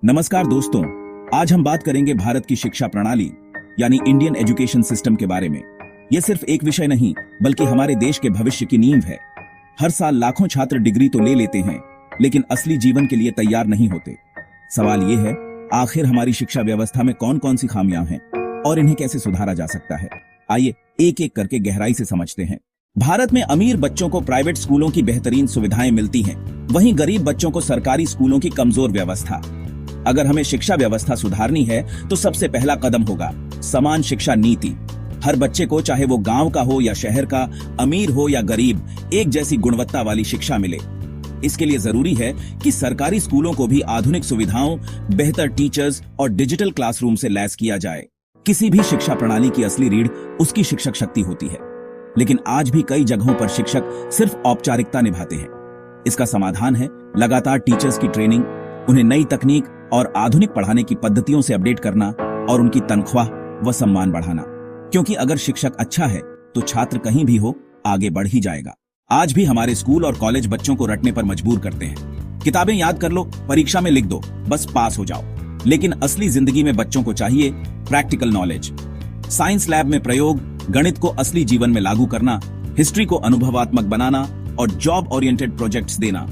नमस्कार दोस्तों, आज हम बात करेंगे भारत की शिक्षा प्रणाली यानी इंडियन एजुकेशन सिस्टम के बारे में। यह सिर्फ एक विषय नहीं बल्कि हमारे देश के भविष्य की नींव है। हर साल लाखों छात्र डिग्री तो ले लेते हैं लेकिन असली जीवन के लिए तैयार नहीं होते। सवाल यह है, आखिर हमारी शिक्षा व्यवस्था में कौन कौन सी खामियां हैं और इन्हें कैसे सुधारा जा सकता है। आइए एक एक करके गहराई से समझते हैं। भारत में अमीर बच्चों को प्राइवेट स्कूलों की बेहतरीन सुविधाएं मिलती हैं, वहीं गरीब बच्चों को सरकारी स्कूलों की कमजोर व्यवस्था। अगर हमें शिक्षा व्यवस्था सुधारनी है तो सबसे पहला कदम होगा समान शिक्षा नीति। हर बच्चे को, चाहे वो गांव का हो या शहर का, अमीर हो या गरीब, एक जैसी गुणवत्ता वाली शिक्षा मिले। इसके लिए जरूरी है कि सरकारी स्कूलों को भी आधुनिक सुविधाओं, बेहतर टीचर्स और डिजिटल क्लासरूम से लैस किया जाए। किसी भी शिक्षा प्रणाली की असली रीढ़ उसकी शिक्षक शक्ति होती है, लेकिन आज भी कई जगहों पर शिक्षक सिर्फ औपचारिकता निभाते हैं। इसका समाधान है लगातार टीचर्स की ट्रेनिंग, उन्हें नई तकनीक और आधुनिक पढ़ाने की पद्धतियों से अपडेट करना और उनकी तनख्वाह व सम्मान बढ़ाना। क्योंकि अगर शिक्षक अच्छा है तो छात्र कहीं भी हो आगे बढ़ ही जाएगा। आज भी हमारे स्कूल और कॉलेज बच्चों को रटने पर मजबूर करते हैं। किताबें याद कर लो, परीक्षा में लिख दो, बस पास हो जाओ। लेकिन असली जिंदगी में बच्चों को चाहिए प्रैक्टिकल नॉलेज। साइंस लैब में प्रयोग, गणित को असली जीवन में लागू करना, हिस्ट्री को अनुभवात्मक बनाना और जॉब ओरिएंटेड प्रोजेक्ट्स देना।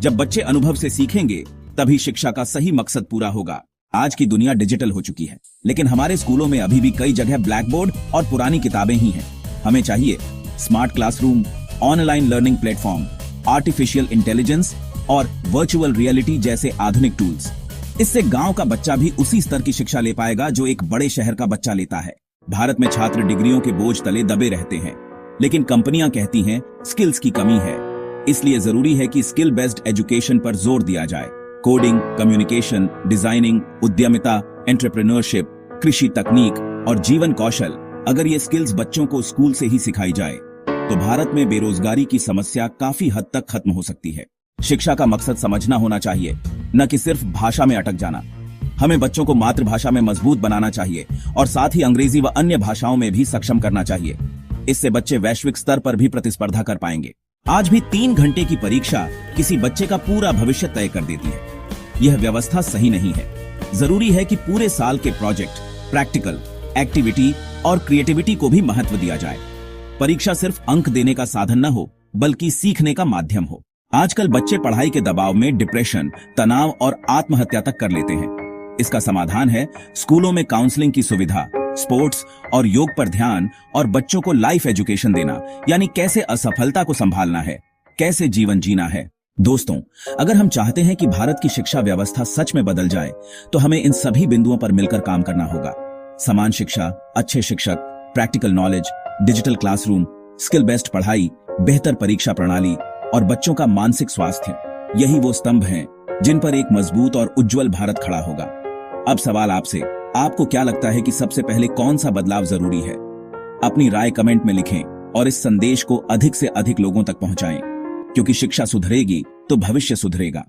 जब बच्चे अनुभव से सीखेंगे तभी शिक्षा का सही मकसद पूरा होगा। आज की दुनिया डिजिटल हो चुकी है, लेकिन हमारे स्कूलों में अभी भी कई जगह ब्लैक बोर्ड और पुरानी किताबें ही हैं। हमें चाहिए smart classroom, online learning platform, artificial intelligence और वर्चुअल रियलिटी जैसे आधुनिक टूल्स। इससे गांव का बच्चा भी उसी स्तर की शिक्षा ले पाएगा जो एक बड़े शहर का बच्चा लेता है। भारत में छात्र डिग्रियों के बोझ तले दबे रहते हैं, लेकिन कंपनियां कहती हैं स्किल्स की कमी है। इसलिए जरूरी है कि स्किल बेस्ड एजुकेशन पर जोर दिया जाए। कोडिंग, कम्युनिकेशन, डिजाइनिंग, उद्यमिता, एंटरप्रेन्योरशिप, कृषि तकनीक और जीवन कौशल, अगर ये स्किल्स बच्चों को स्कूल से ही सिखाई जाए तो भारत में बेरोजगारी की समस्या काफी हद तक खत्म हो सकती है। शिक्षा का मकसद समझना होना चाहिए, न कि सिर्फ भाषा में अटक जाना। हमें बच्चों को मातृभाषा में मजबूत बनाना चाहिए और साथ ही अंग्रेजी व अन्य भाषाओं में भी सक्षम करना चाहिए। इससे बच्चे वैश्विक स्तर पर भी प्रतिस्पर्धा कर पाएंगे। आज भी 3 घंटे की परीक्षा किसी बच्चे का पूरा भविष्य तय कर देती है। यह व्यवस्था सही नहीं है। जरूरी है कि पूरे साल के प्रोजेक्ट, प्रैक्टिकल, एक्टिविटी और क्रिएटिविटी को भी महत्व दिया जाए। परीक्षा सिर्फ अंक देने का साधन न हो बल्कि सीखने का माध्यम हो। आजकल बच्चे पढ़ाई के दबाव में डिप्रेशन, तनाव और आत्महत्या तक कर लेते हैं। इसका समाधान है स्कूलों में काउंसलिंग की सुविधा, स्पोर्ट्स और योग पर ध्यान और बच्चों को लाइफ एजुकेशन देना, यानी कैसे असफलता को संभालना है, कैसे जीवन जीना है। दोस्तों, अगर हम चाहते हैं कि भारत की शिक्षा व्यवस्था सच में बदल जाए तो हमें इन सभी बिंदुओं पर मिलकर काम करना होगा। समान शिक्षा, अच्छे शिक्षक, practical knowledge, digital classroom, skill based पढ़ाई, बेहतर परीक्षा प्रणाली और बच्चों का मानसिक स्वास्थ्य, यही वो स्तंभ हैं जिन पर एक मजबूत और उज्जवल भारत खड़ा होगा। अब सवाल आपसे, आपको क्या लगता है कि सबसे पहले कौन सा बदलाव जरूरी है? अपनी राय कमेंट में लिखें और इस संदेश को अधिक से अधिक लोगों तक पहुंचाएं, क्योंकि शिक्षा सुधरेगी तो भविष्य सुधरेगा।